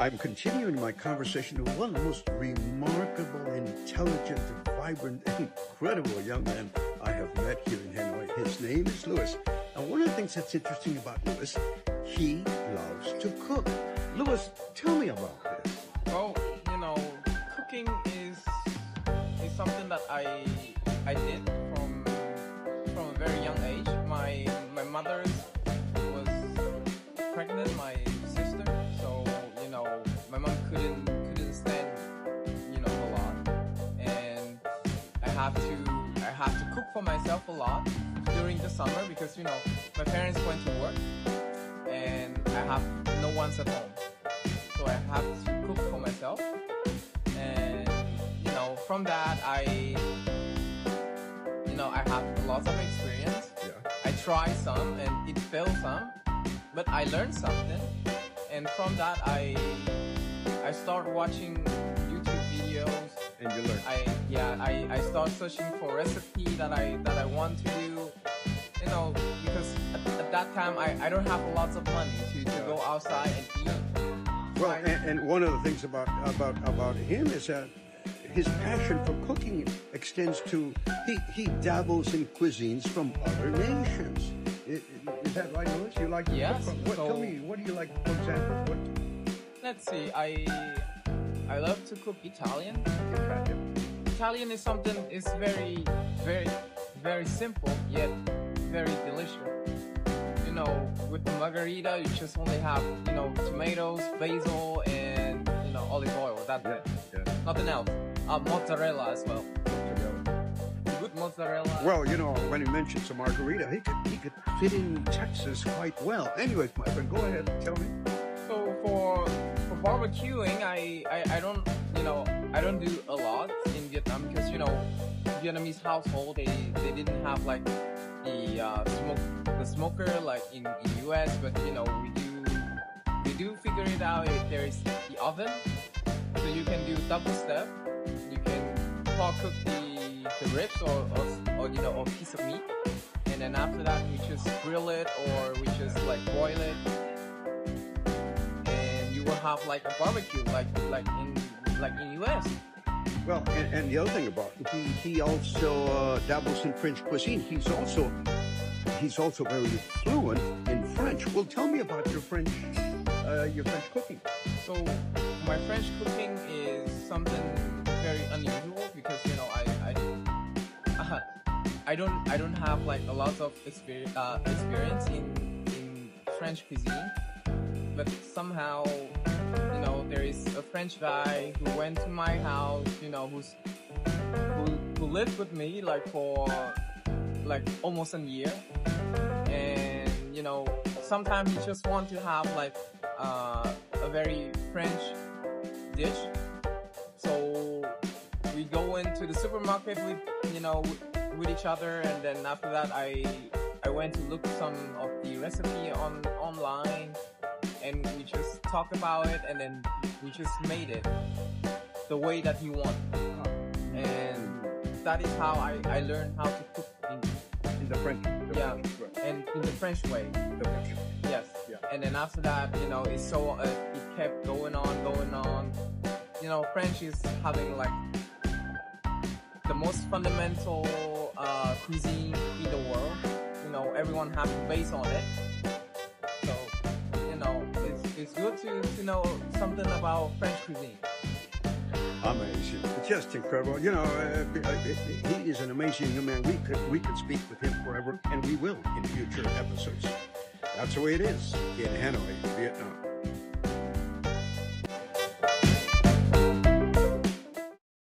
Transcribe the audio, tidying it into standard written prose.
I'm continuing my conversation with one of the most remarkable, intelligent, vibrant, incredible young men I have met here in Hanoi. His name is Louis. And one of the things that's interesting about Louis, he loves to cook. Louis, tell me about this. Well, cooking is something that I did from a very young age. My mother was pregnant, my sister, so my mom couldn't stand a lot, and I have to cook for myself a lot during the summer because my parents went to work and I have no one's at home, so I have to cook for myself. And from that I have lots of experience. Yeah. I tried some and it failed some, but I learned something, and from that I start watching YouTube videos. And you learn. I start searching for recipe that I want to do. Because at that time I don't have lots of money to go outside and eat. Well, and one of the things about him is that his passion for cooking extends to he dabbles in cuisines from other nations. Is that right, Louis? You like to cook from, tell me, what do you like, for example? Let's see, I love to cook Italian. Italian is something is very, very, very simple yet very delicious. With the margarita, you just only have tomatoes, basil, and olive oil. That's it. Yeah. Nothing else. Mozzarella as well. Good mozzarella. Well, when he mentions a margarita, he could fit in Texas quite well. Anyways, my friend, go ahead and tell me. So for barbecuing, I don't do a lot in Vietnam because Vietnamese household they didn't have like the smoker like in US, but we do figure it out. There is the oven, so you can do double step. You can cook the ribs or piece of meat, and then after that we just grill it or we just like boil it, and you will have like a barbecue like in US. Well, and the other thing about he also dabbles in French cuisine. He's also very fluent in French. Well, tell me about your French cooking. So my French cooking is something very unusual because I don't have like a lot of experience in French cuisine, but somehow there is a French guy who went to my house, who lived with me like for like almost a year, and sometimes you just want to have like a very French dish, so we go into the supermarket with each other, and then after that I went to look some of the recipe online, and we just talked about it, and then we just made it the way that you want. And that is how I learned how to cook in the French. And in the French way. The French. Yes. Yeah. And then after that, it kept going on. French is having like the most fundamental cuisine in the world. Everyone has to base on it. So, it's good to know something about French cuisine. Amazing. It's just incredible. He is an amazing human man. We could speak with him forever, and we will in future episodes. That's the way it is in Hanoi, Vietnam.